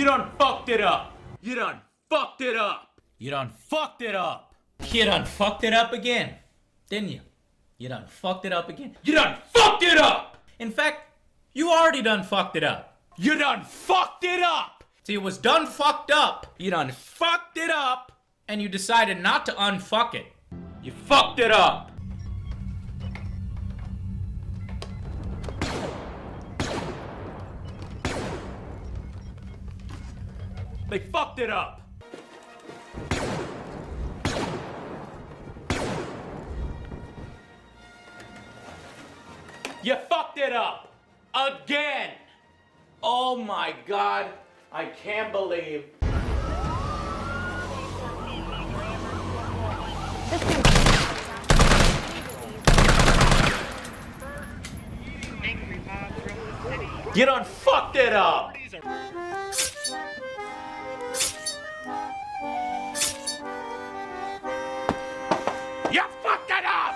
done fucked it up. You done fucked it up. You done fucked it up. You done fucked it up again, didn't you? You done fucked it up again. You done fucked it up. In fact, you already done fucked it up. You done fucked it up. See, it was done fucked up. You done fucked it up, and you decided not to unfuck it. You fucked it up. They fucked it up. You fucked it up. Again. Oh my God. I can't believe. You done fucked it up. You fucked it up.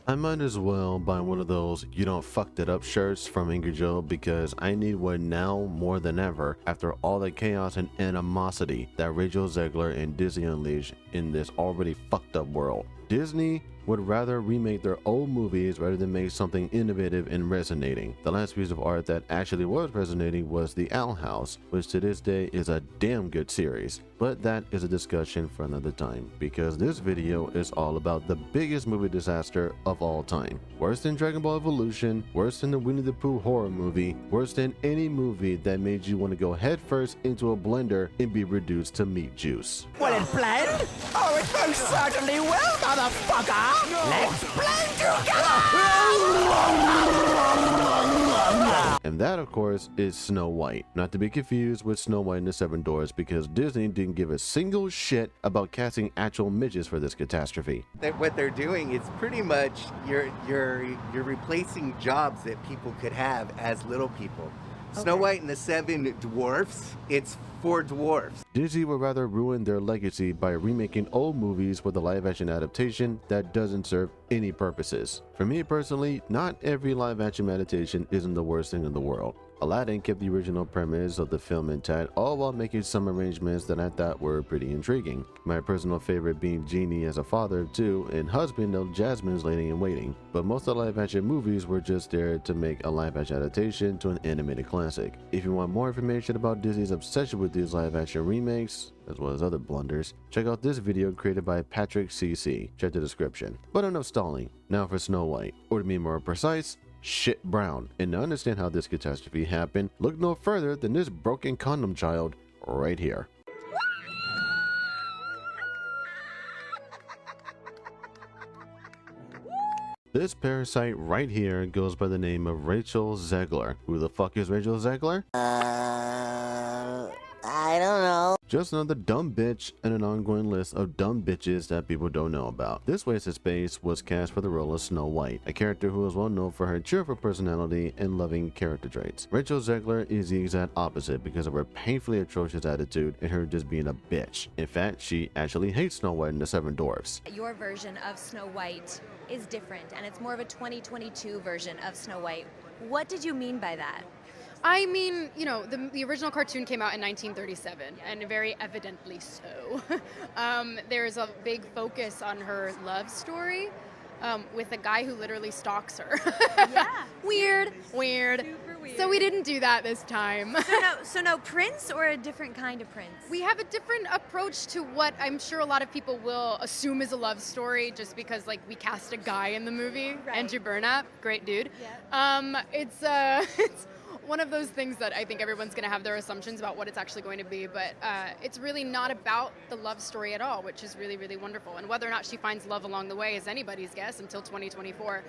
I might as well buy one of those "you don't fucked it up" shirts from Angry Joe, because I need one now more than ever after all the chaos and animosity that Rachel Zegler and Disney unleashed in this already fucked up world. Disney would rather remake their old movies rather than make something innovative and resonating. The last piece of art that actually was resonating was The Owl House, which to this day is a damn good series. But that is a discussion for another time, because this video is all about the biggest movie disaster of all time. Worse than Dragon Ball Evolution, worse than the Winnie the Pooh horror movie, worse than any movie that made you want to go headfirst into a blender and be reduced to meat juice. Will it blend? Oh, it most certainly will, motherfucker! Let's blend together! And that, of course, is Snow White. Not to be confused with Snow White and the Seven Dwarfs, because Disney didn't give a single shit about casting actual midgets for this catastrophe. What they're doing is pretty much you're replacing jobs that people could have as little people. Snow White and the Seven Dwarfs, it's for dwarfs. Disney would rather ruin their legacy by remaking old movies with a live-action adaptation that doesn't serve any purposes. For me personally, not every live-action adaptation isn't the worst thing in the world. Aladdin kept the original premise of the film intact, all while making some arrangements that I thought were pretty intriguing. My personal favorite being Genie as a father of two and husband of Jasmine's lady in waiting. But most of the live-action movies were just there to make a live-action adaptation to an animated classic. If you want more information about Disney's obsession with these live-action remakes, as well as other blunders, check out this video created by Patrick CC. Check the description. But enough stalling. Now for Snow White, or to be more precise, shit brown. And to understand how this catastrophe happened, look no further than this broken condom child right here. This parasite right here goes by the name of Rachel Zegler. Who the fuck is Rachel Zegler? I don't know. Just another dumb bitch and an ongoing list of dumb bitches that people don't know about. This Waste of Space was cast for the role of Snow White, a character who is well known for her cheerful personality and loving character traits. Rachel Zegler is the exact opposite because of her painfully atrocious attitude and her just being a bitch. In fact, she actually hates Snow White and the Seven Dwarfs. Your version of Snow White is different, and it's more of a 2022 version of Snow White. What did you mean by that? I mean, you know, the original cartoon came out in 1937, and very evidently so. There's a big focus on her love story with a guy who literally stalks her. Yeah. Weird. Super weird. So we didn't do that this time. So no prince, or a different kind of prince? We have a different approach to what I'm sure a lot of people will assume is a love story, just because, like, we cast a guy in the movie. Right. Andrew Burnap, great dude. Yeah. It's one of those things that I think everyone's going to have their assumptions about what it's actually going to be, but it's really not about the love story at all, which is really, really wonderful. And whether or not she finds love along the way is anybody's guess until 2024.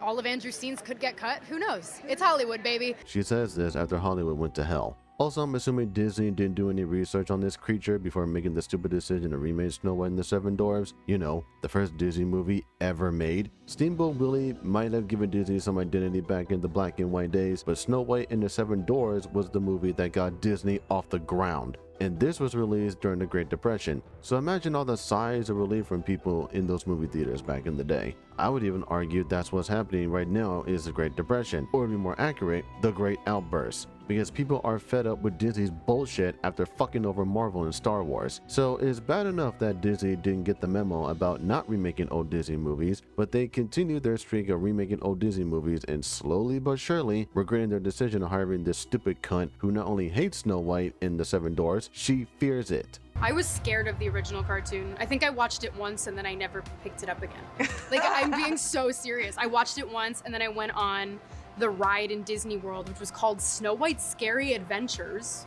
All of Andrew's scenes could get cut. Who knows? It's Hollywood, baby. She says this after Hollywood went to hell. Also, I'm assuming Disney didn't do any research on this creature before making the stupid decision to remake Snow White and the Seven Dwarfs. You know, the first Disney movie ever made. Steamboat Willie might have given Disney some identity back in the black and white days, but Snow White and the Seven Dwarfs was the movie that got Disney off the ground. and this was released during the Great Depression. So imagine all the sighs of relief from people in those movie theaters back in the day. I would even argue that's what's happening right now is the Great Depression, or to be more accurate, the Great Outburst. Because people are fed up with Disney's bullshit after fucking over Marvel and Star Wars. So it's bad enough that Disney didn't get the memo about not remaking old Disney movies, but they continued their streak of remaking old Disney movies and slowly but surely regretting their decision of hiring this stupid cunt who not only hates Snow White and the Seven Dwarfs, she fears it. I was scared of the original cartoon. I think I watched it once and then I never picked it up again. Like, I'm being so serious. I watched it once and then I went on the ride in Disney World, which was called Snow White's Scary Adventures.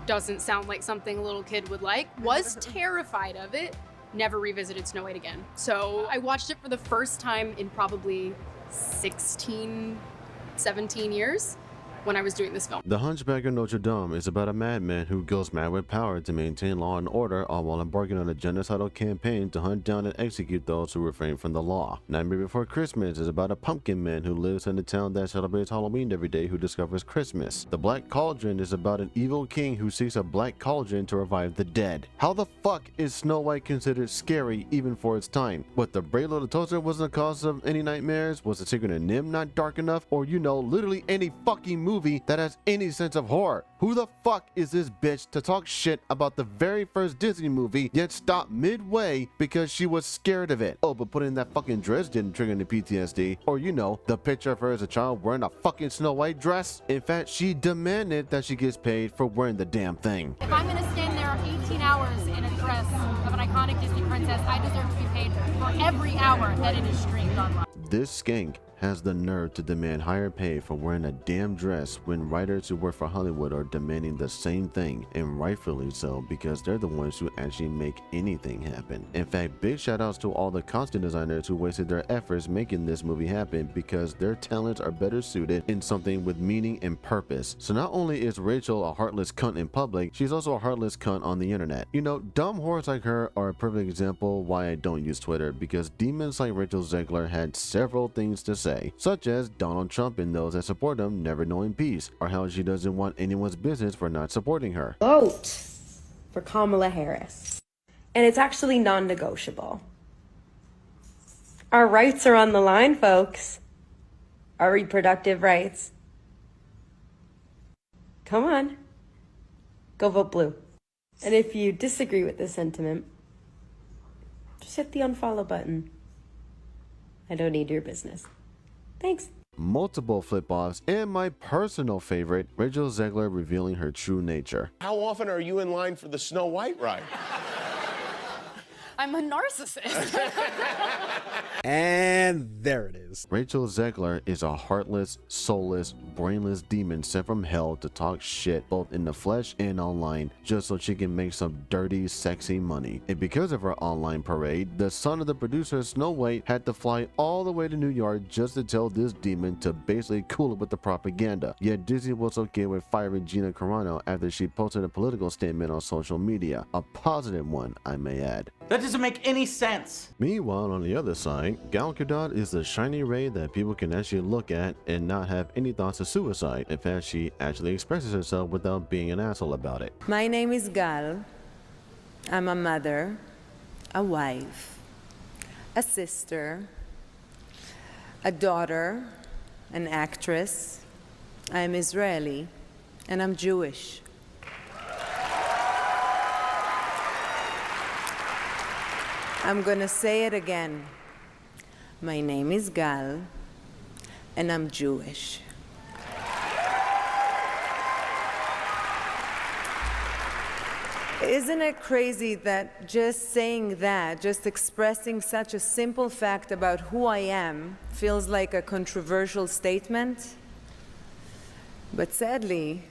Doesn't sound like something a little kid would like. Was terrified of it. Never revisited Snow White again. So I watched it for the first time in probably 16, 17 years when I was doing this film. The Hunchback of Notre Dame is about a madman who goes mad with power to maintain law and order, all while embarking on a genocidal campaign to hunt down and execute those who refrain from the law. Nightmare Before Christmas is about a pumpkin man who lives in a town that celebrates Halloween every day who discovers Christmas. The Black Cauldron is about an evil king who seeks a black cauldron to revive the dead. How the fuck is Snow White considered scary even for its time? What, the Brave Little Toaster wasn't the cause of any nightmares? Was the Secret of Nim not dark enough? Or, you know, literally any fucking movie that has any sense of horror. Who the fuck is this bitch to talk shit about the very first Disney movie yet stop midway because she was scared of it? Oh, but putting that fucking dress didn't trigger any PTSD. Or, you know, the picture of her as a child wearing a fucking Snow White dress. In fact, she demanded that she gets paid for wearing the damn thing. If I'm gonna stand there 18 hours in a dress of an iconic Disney princess, I deserve to be paid for every hour that it is streamed online. This skank has the nerve to demand higher pay for wearing a damn dress when writers who work for Hollywood are demanding the same thing, and rightfully so, because they're the ones who actually make anything happen. In fact, big shout outs to all the costume designers who wasted their efforts making this movie happen, because their talents are better suited in something with meaning and purpose. So not only is Rachel a heartless cunt in public, she's also a heartless cunt on the internet. You know, dumb whores like her are a perfect example why I don't use Twitter, because demons like Rachel Zegler had several things to say, such as Donald Trump and those that support him never knowing peace, or how she doesn't want anyone's business for not supporting her. Vote for Kamala Harris. And it's actually non-negotiable. Our rights are on the line, folks. Our reproductive rights. Come on. Go vote blue. And if you disagree with this sentiment, just hit the unfollow button. I don't need your business. Thanks. Multiple flip-offs, and my personal favorite, Rachel Zegler revealing her true nature. How often are you in line for the Snow White ride? I'm a narcissist. And there it is. Rachel Zegler is a heartless, soulless, brainless demon sent from hell to talk shit both in the flesh and online just so she can make some dirty, sexy money. And because of her online parade, the son of the producer Snow White had to fly all the way to New York just to tell this demon to basically cool it with the propaganda. Yet Disney was okay with firing Gina Carano after she posted a political statement on social media. A positive one, I may add. That doesn't make any sense. Meanwhile, on the other side, Gal Gadot is the shiny ray that people can actually look at and not have any thoughts of suicide. In fact, she actually expresses herself without being an asshole about it. My name is Gal. I'm a mother, a wife, a sister, a daughter, an actress. I'm Israeli, and I'm Jewish. I'm gonna say it again. My name is Gal, and I'm Jewish. Isn't it crazy that just saying that, just expressing such a simple fact about who I am, feels like a controversial statement? But sadly,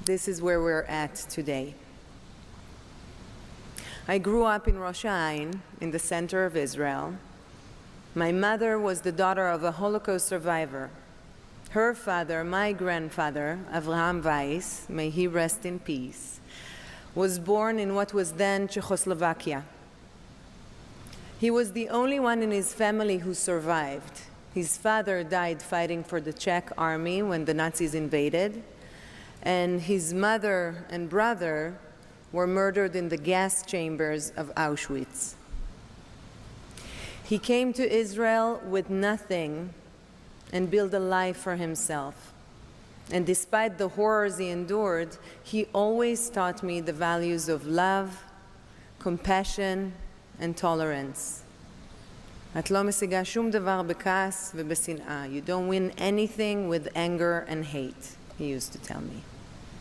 this is where we're at today. I grew up in Rosh Hashanah, in the center of Israel. My mother was the daughter of a Holocaust survivor. Her father, my grandfather, Avraham Weiss, may he rest in peace, was born in what was then Czechoslovakia. He was the only one in his family who survived. His father died fighting for the Czech army when the Nazis invaded, and his mother and brother were murdered in the gas chambers of Auschwitz. He came to Israel with nothing and built a life for himself. And despite the horrors he endured, he always taught me the values of love, compassion, and tolerance. את לא משיגה שום דבר בכעס ובשנאה. You don't win anything with anger and hate, he used to tell me.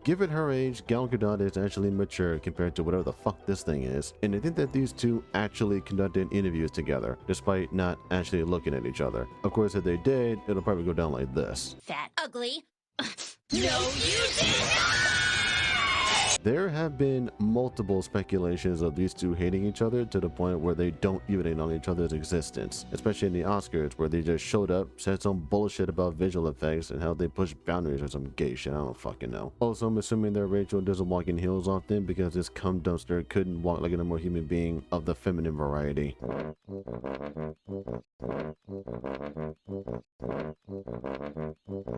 Given her age, Gal Gadot is actually mature compared to whatever the fuck this thing is, and I think that these two actually conducted interviews together, despite not actually looking at each other. Of course, if they did, it'll probably go down like this. Fat, ugly. No, you did not! There have been multiple speculations of these two hating each other to the point where they don't even acknowledge each other's existence, especially in the Oscars where they just showed up, said some bullshit about visual effects and how they push boundaries or some gay shit, I don't fucking know. Also, I'm assuming that Rachel doesn't walk in heels often because this cum dumpster couldn't walk like a normal human being of the feminine variety.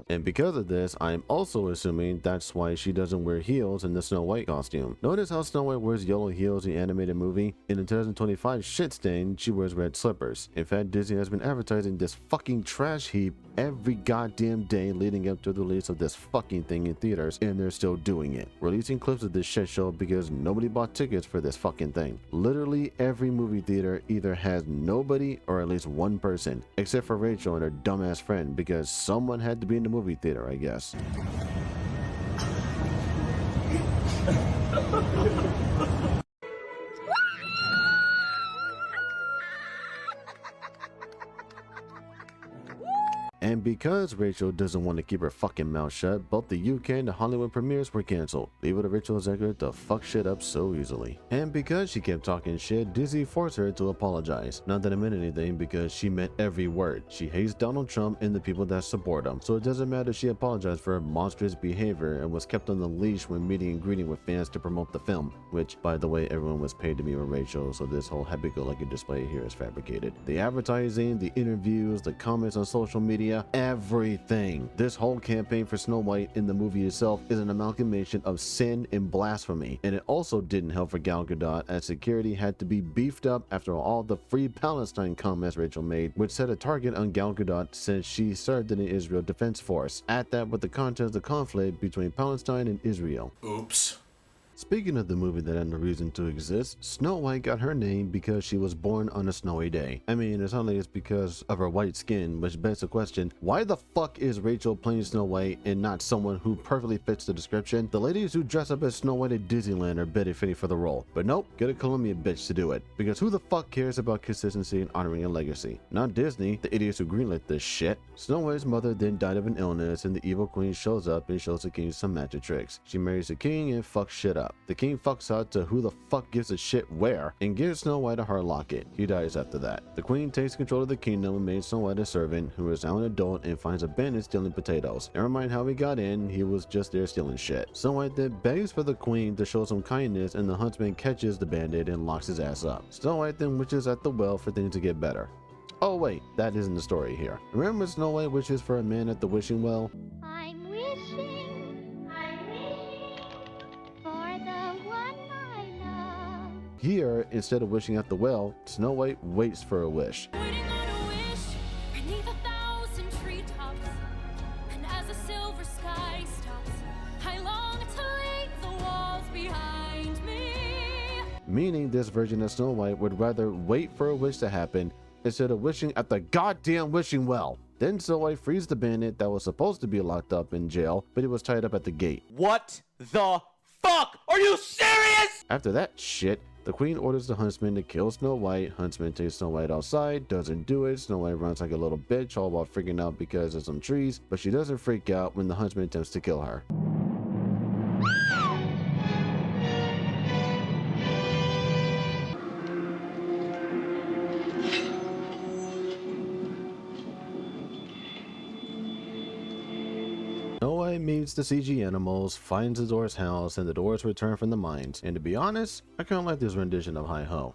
And because of this, I'm also assuming that's why she doesn't wear heels in the Snow White costume. Notice how Snow White wears yellow heels in the animated movie? In the 2025 shit stain, she wears red slippers. In fact, Disney has been advertising this fucking trash heap every goddamn day leading up to the release of this fucking thing in theaters, and they're still doing it. Releasing clips of this shit show because nobody bought tickets for this fucking thing. Literally every movie theater either has nobody or at least one person, except for Rachel and her dumbass friend because someone had to be in the movie theater, I guess. And because Rachel doesn't want to keep her fucking mouth shut, both the UK and the Hollywood premieres were cancelled, leaving the Rachel executive to fuck shit up so easily. And because she kept talking shit, Disney forced her to apologize. Not that it meant anything because she meant every word. She hates Donald Trump and the people that support him, so it doesn't matter she apologized for her monstrous behavior and was kept on the leash when meeting and greeting with fans to promote the film, which, by the way, everyone was paid to meet with Rachel, so this whole happy-go-lucky display here is fabricated. The advertising, the interviews, the comments on social media, everything. This whole campaign for Snow White in the movie itself is an amalgamation of sin and blasphemy, and it also didn't help for Gal Gadot as security had to be beefed up after all the Free Palestine comments Rachel made, which set a target on Gal Gadot since she served in the Israel Defense Force. Add that with the context of the conflict between Palestine and Israel. Oops. Speaking of the movie that had no reason to exist, Snow White got her name because she was born on a snowy day. I mean, it's not like it's because of her white skin, which begs the question, why the fuck is Rachel playing Snow White and not someone who perfectly fits the description? The ladies who dress up as Snow White at Disneyland are better fitting for the role. But nope, get a Colombian bitch to do it. Because who the fuck cares about consistency and honoring a legacy? Not Disney, the idiots who greenlit this shit. Snow White's mother then died of an illness and the evil queen shows up and shows the king some magic tricks. She marries the king and fucks shit up. The king fucks out to who the fuck gives a shit where and gives Snow White a heart locket. He dies after that. The queen takes control of the kingdom and made Snow White a servant who is now an adult and finds a bandit stealing potatoes. Never mind how he got in, he was just there stealing shit. Snow White then begs for the queen to show some kindness and the huntsman catches the bandit and locks his ass up. Snow White then wishes at the well for things to get better. Oh wait, that isn't the story here. Remember Snow White wishes for a man at the wishing well? I'm wishing for the one I love. Here, instead of wishing at the well, Snow White waits for a wish. Waiting on a wish beneath 1,000 treetops, and as the silver sky stops, I long to leave the walls behind me. Meaning this version of Snow White would rather wait for a wish to happen instead of wishing at the goddamn wishing well. Then Snow White frees the bandit that was supposed to be locked up in jail, but he was tied up at the gate. What the fuck? Are you serious? After that shit, the queen orders the huntsman to kill Snow White. Huntsman takes Snow White outside, doesn't do it. Snow White runs like a little bitch, all while freaking out because of some trees, but she doesn't freak out when the huntsman attempts to kill her. Snow White meets the CG animals, finds the Doors' house, and the Doors return from the mines. And to be honest, I kinda like this rendition of Hi Ho.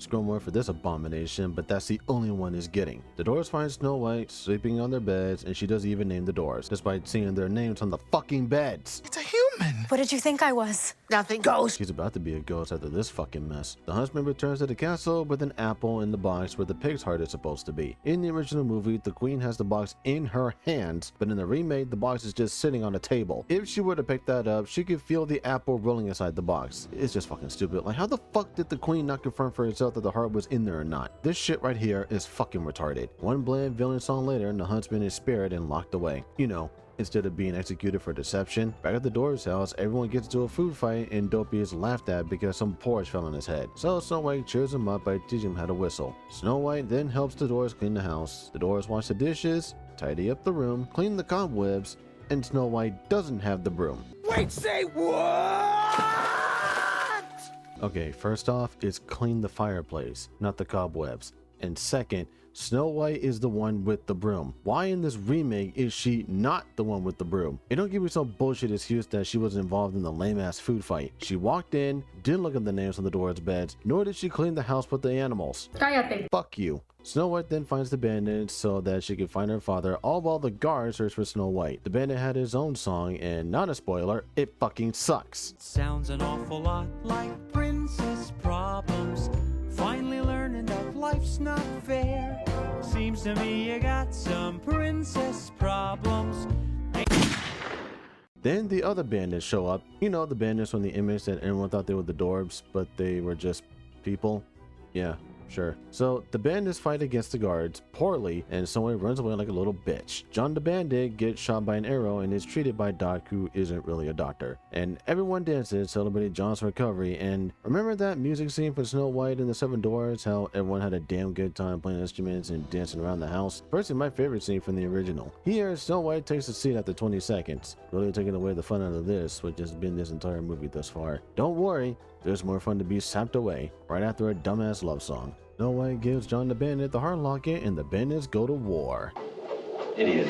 Scroll more for this abomination, but that's the only one he's getting. The dwarves find Snow White sleeping on their beds, and she doesn't even name the dwarves, despite seeing their names on the fucking beds. It's a human. What did you think I was? Nothing goes. She's about to be a ghost after this fucking mess. The huntsman returns to the castle with an apple in the box where the pig's heart is supposed to be. In the original movie, the queen has the box in her hands, but in the remake, the box is just sitting on a table. If she were to pick that up, she could feel the apple rolling inside the box. It's just fucking stupid. Like, how the fuck did the queen not confirm for herself that the heart was in there or not? This shit right here is fucking retarded. One bland villain song later, and the huntsman is spared and locked away. You know, instead of being executed for deception. Back at the dwarves' house, everyone gets into a food fight and Dopey is laughed at because some porridge fell on his head. So Snow White cheers him up by teaching him how to whistle. Snow White then helps the dwarves clean the house. The dwarves wash the dishes, tidy up the room, clean the cobwebs, and Snow White doesn't have the broom. Wait, say what? Okay, first off, it's clean the fireplace, not the cobwebs. And second, Snow White is the one with the broom. Why in this remake is she not the one with the broom? And don't give me some bullshit excuse that she was involved in the lame-ass food fight. She walked in, didn't look at the names on the dwarves' beds, nor did she clean the house with the animals. Cállate. Fuck you. Snow White then finds the bandit so that she can find her father, all while the guards search for Snow White. The bandit had his own song, and not a spoiler, it fucking sucks. Sounds an awful lot like princess problems. Finally learning that life's not fair. Seems to me you got some princess problems. Then the other bandits show up. You know, the bandits from the image that everyone thought they were the dwarves, but they were just people. Yeah, sure. So the bandits fight against the guards poorly, and someone runs away like a little bitch. John the Bandit gets shot by an arrow and is treated by Doc, who isn't really a doctor. And everyone dances, celebrating John's recovery. And remember that music scene for Snow White and the Seven Dwarfs? How everyone had a damn good time playing instruments and dancing around the house? Personally, my favorite scene from the original. Here, Snow White takes a seat after 20 seconds, really taking away the fun out of this, which has been this entire movie thus far. Don't worry, there's more fun to be sapped away right after a dumbass love song. Snow White gives John the Bandit the heart locket, and the bandits go to war. Idiot.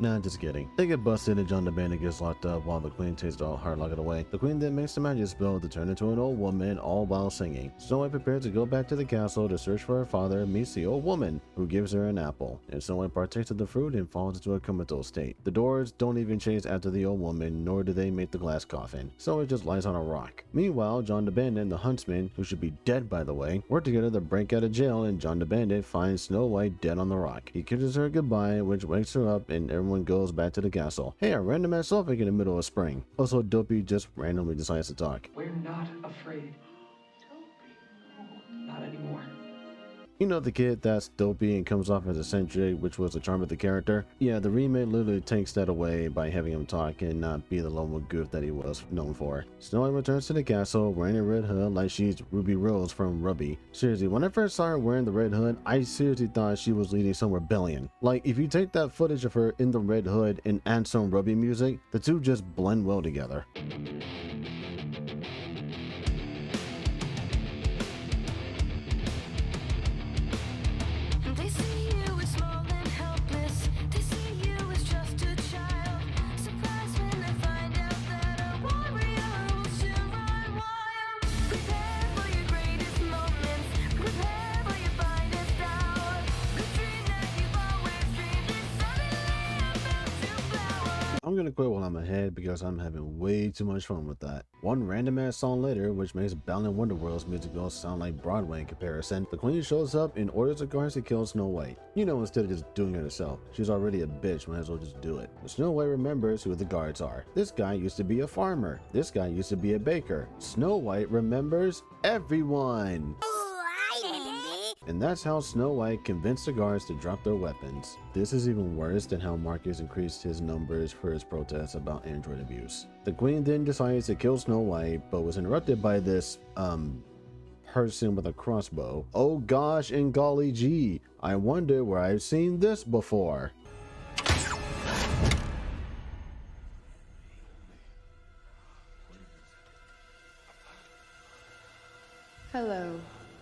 Nah, just kidding. They get busted and John the Bandit gets locked up while the queen takes the heart locket away. The queen then makes the magic spell to turn into an old woman, all while singing. Snow White prepares to go back to the castle to search for her father, meets the old woman, who gives her an apple. And Snow White partakes of the fruit and falls into a comatose state. The dwarves don't even chase after the old woman, nor do they make the glass coffin. Snow White just lies on a rock. Meanwhile, John the Bandit and the huntsman, who should be dead by the way, work together to break out of jail, and John the Bandit finds Snow White dead on the rock. He kisses her goodbye, which wakes her up, and everyone goes back to the castle. Hey, a random ass Suffolk in the middle of spring. Also, Dopey just randomly decides to talk. We're not afraid. Not anymore. You know the kid that's dopey and comes off as eccentric, which was the charm of the character? Yeah, the remake literally takes that away by having him talk and not be the lone goof that he was known for. Snow White returns to the castle wearing a red hood like she's Ruby Rose from Ruby. Seriously, when I first saw her wearing the red hood, I seriously thought she was leading some rebellion. Like, if you take that footage of her in the red hood and add some Ruby music, the two just blend well together. I'm gonna quit while I'm ahead because I'm having way too much fun with that. One random ass song later, which makes Balan Wonderworld's musical sound like Broadway in comparison, the queen shows up and orders the guards to kill Snow White. You know, instead of just doing it herself. She's already a bitch, might as well just do it. But Snow White remembers who the guards are. This guy used to be a farmer. This guy used to be a baker. Snow White remembers everyone. And that's how Snow White convinced the guards to drop their weapons. This is even worse than how Marcus increased his numbers for his protests about android abuse. The queen then decides to kill Snow White, but was interrupted by this, person with a crossbow. Oh gosh, and golly gee, I wonder where I've seen this before. Hello,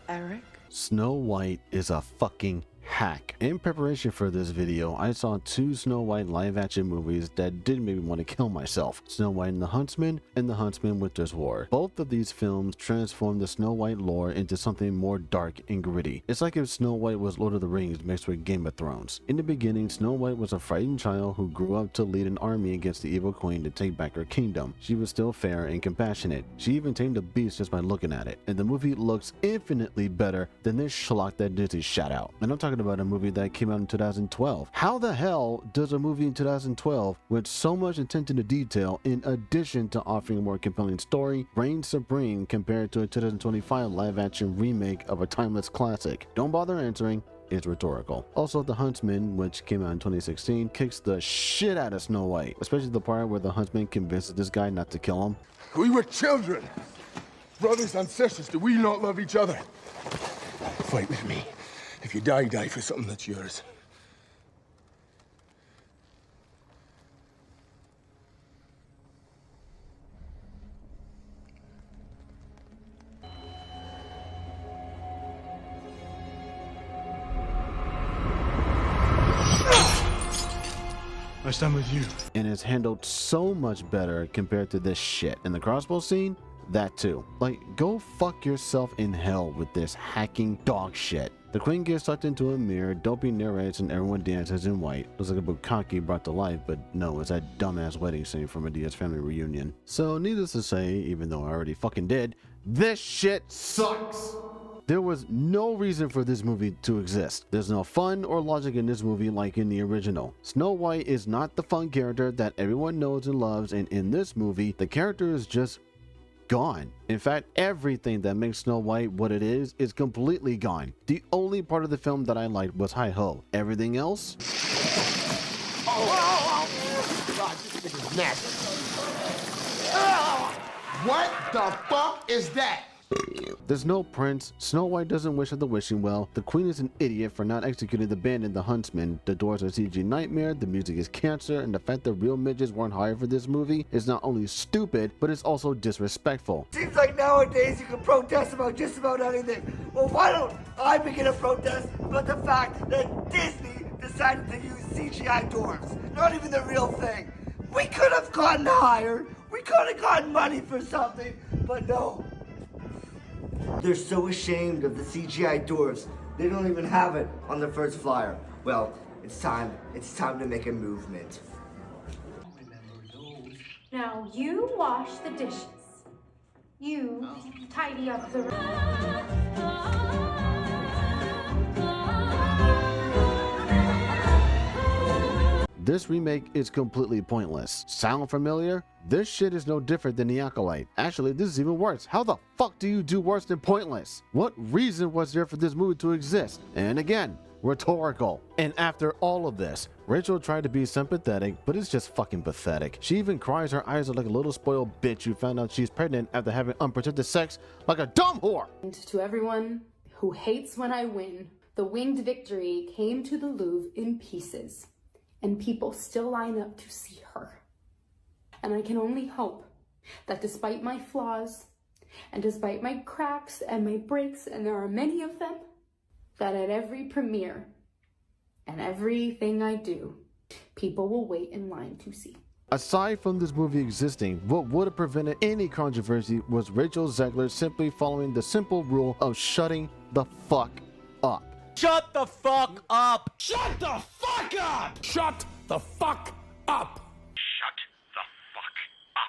Eric. Snow White is a fucking hack. In preparation for this video, I saw 2 Snow White live action movies that did make me want to kill myself. Snow White and the Huntsman and The Huntsman Winter's War. Both of these films transformed the Snow White lore into something more dark and gritty. It's like if Snow White was Lord of the Rings mixed with Game of Thrones. In the beginning, Snow White was a frightened child who grew up to lead an army against the evil queen to take back her kingdom. She was still fair and compassionate. She even tamed a beast just by looking at it. And the movie looks infinitely better than this schlock that Disney shot out. And I'm talking about a movie that came out in 2012. How the hell does a movie in 2012 with so much attention to detail, in addition to offering a more compelling story, reign supreme compared to a 2025 live action remake of a timeless classic? Don't bother answering. It's rhetorical. Also, The Huntsman, which came out in 2016, kicks the shit out of Snow White, especially the part where the huntsman convinces this guy not to kill him. We were children, brothers and sisters. Do we not love each other? Fight with me. If you die, die for something that's yours. I stand with you. And it's handled so much better compared to this shit. And the crossbow scene, that too. Like, go fuck yourself in hell with this hacking dog shit. The queen gets sucked into a mirror, Dopey narrates, and everyone dances in white. Looks like a bukkake brought to life, but no, it's that dumbass wedding scene from Medea's family reunion. So needless to say, even though I already fucking did, this shit sucks! There was no reason for this movie to exist. There's no fun or logic in this movie like in the original. Snow White is not the fun character that everyone knows and loves, and in this movie, the character is just gone. In fact, everything that makes Snow White what it is completely gone. The only part of the film that I liked was Hi-Ho. Everything else? God, this is nasty. What the fuck is that? There's no prince, Snow White doesn't wish at the wishing well, the queen is an idiot for not executing the band in The Huntsman, the doors are CG nightmare, the music is cancer, and the fact that real midgets weren't hired for this movie is not only stupid, but it's also disrespectful. Seems like nowadays you can protest about just about anything. Well, why don't I begin a protest about the fact that Disney decided to use CGI dwarves? Not even the real thing. We could have gotten hired, we could have gotten money for something, but no. They're so ashamed of the CGI dwarves, they don't even have it on the first flyer. Well, it's time to make a movement. Now you wash the dishes. You tidy up the This remake is completely pointless. Sound familiar? This shit is no different than The Acolyte. Actually, this is even worse. How the fuck do you do worse than pointless? What reason was there for this movie to exist? And again, rhetorical. And after all of this, Rachel tried to be sympathetic, but it's just fucking pathetic. She even cries her eyes out like a little spoiled bitch who found out she's pregnant after having unprotected sex like a dumb whore. And to everyone who hates when I win, the winged victory came to the Louvre in pieces, and people still line up to see her. And I can only hope that despite my flaws, and despite my cracks and my breaks, and there are many of them, that at every premiere and everything I do, people will wait in line to see. Aside from this movie existing, what would have prevented any controversy was Rachel Zegler simply following the simple rule of shutting the fuck up. Shut the fuck up! Shut the fuck up! Shut the fuck up!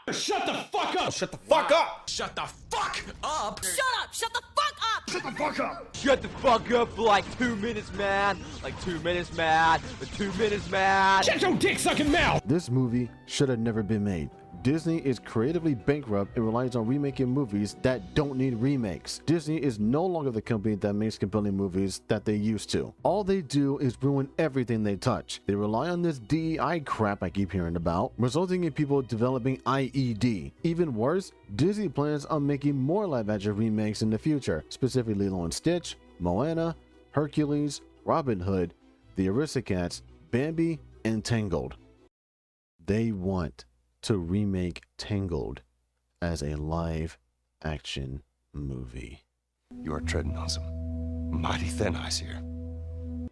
Shut the fuck up! Shut the fuck up! Shut the fuck up! Shut up! Shut the fuck up! Shut the fuck up! Shut the fuck up for like 2 minutes, man. Like 2 minutes, man. For 2 minutes, man. Shut your dick sucking mouth! This movie should have never been made. Disney is creatively bankrupt and relies on remaking movies that don't need remakes. Disney is no longer the company that makes compelling movies that they used to. All they do is ruin everything they touch. They rely on this DEI crap I keep hearing about, resulting in people developing IED. Even worse, Disney plans on making more live-action remakes in the future, specifically Lilo and Stitch, Moana, Hercules, Robin Hood, The Aristocats, Bambi, and Tangled. They want to remake Tangled as a live-action movie. You are treading on some mighty thin ice here.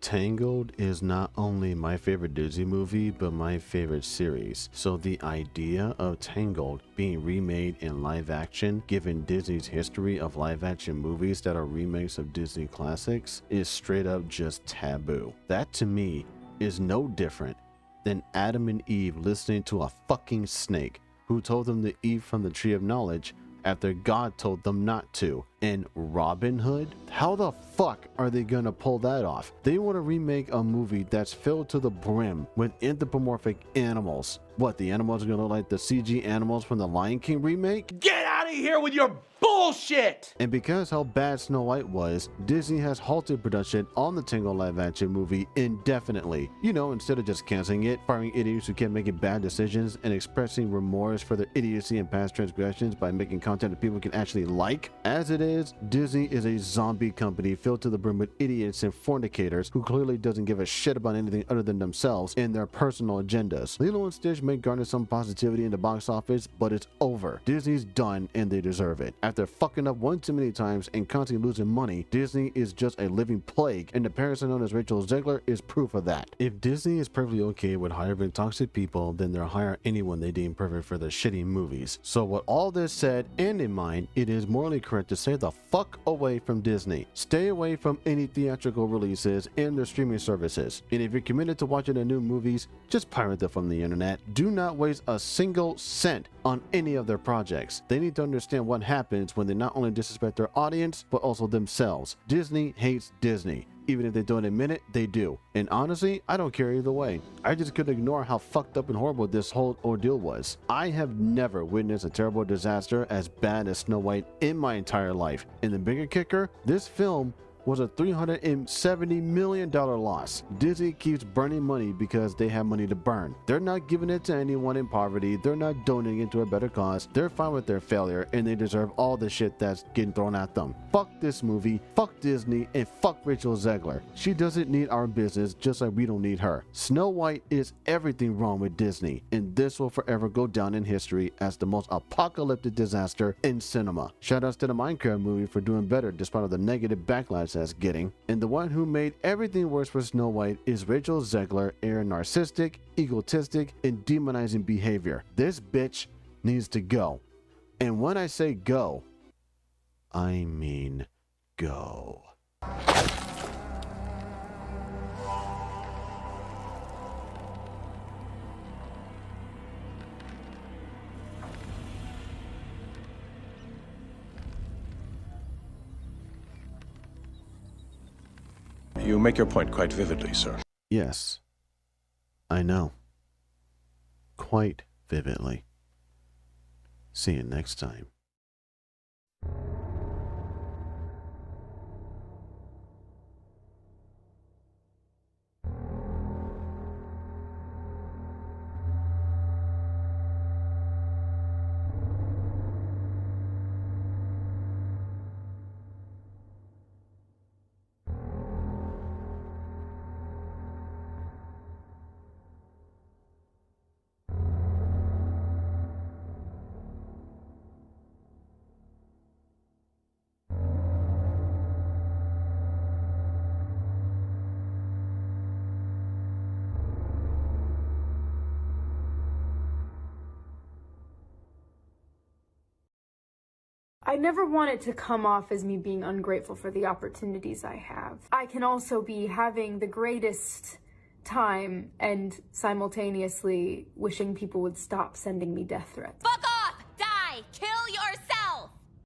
Tangled is not only my favorite Disney movie, but my favorite series. So the idea of Tangled being remade in live action, given Disney's history of live action movies that are remakes of Disney classics, is straight up just taboo. That to me is no different than Adam and Eve listening to a fucking snake who told them to eat from the tree of knowledge after God told them not to. And Robin Hood? How the fuck are they gonna pull that off? They want to remake a movie that's filled to the brim with anthropomorphic animals. What, the animals are gonna look like the CG animals from the Lion King remake? Get out of here with your bullshit! And because how bad Snow White was, Disney has halted production on the Tangled live action movie indefinitely. You know, instead of just canceling it, firing idiots who kept making bad decisions, and expressing remorse for their idiocy and past transgressions by making content that people can actually like. As it is, Disney is a zombie company filled to the brim with idiots and fornicators who clearly doesn't give a shit about anything other than themselves and their personal agendas. Lilo and Stitch may garner some positivity in the box office, but it's over. Disney's done and they deserve it. After fucking up one too many times and constantly losing money, Disney is just a living plague, and the person known as Rachel Zegler is proof of that. If Disney is perfectly okay with hiring toxic people, then they'll hire anyone they deem perfect for their shitty movies. So with all this said and in mind, it is morally correct to stay the fuck away from Disney. Stay away from any theatrical releases and their streaming services. And if you're committed to watching the new movies, just pirate them from the internet. Do not waste a single cent on any of their projects. They need to understand what happens when they not only disrespect their audience, but also themselves. Disney hates Disney. Even if they don't admit it, they do. And honestly, I don't care either way. I just couldn't ignore how fucked up and horrible this whole ordeal was. I have never witnessed a terrible disaster as bad as Snow White in my entire life. And the bigger kicker, this film was a $370 million loss. Disney keeps burning money because they have money to burn. They're not giving it to anyone in poverty. They're not donating it to a better cause. They're fine with their failure, and they deserve all the shit that's getting thrown at them. Fuck this movie, fuck Disney, and fuck Rachel Zegler. She doesn't need our business just like we don't need her. Snow White is everything wrong with Disney, and this will forever go down in history as the most apocalyptic disaster in cinema. Shoutouts to the Minecraft movie for doing better despite all the negative backlash that's getting. And the one who made everything worse for Snow White is Rachel Zegler and her narcissistic, egotistic, and demonizing behavior. This bitch needs to go. And when I say go, I mean go. You make your point quite vividly, sir. Yes, I know. Quite vividly. See you next time. I never want it to come off as me being ungrateful for the opportunities I have. I can also be having the greatest time and simultaneously wishing people would stop sending me death threats.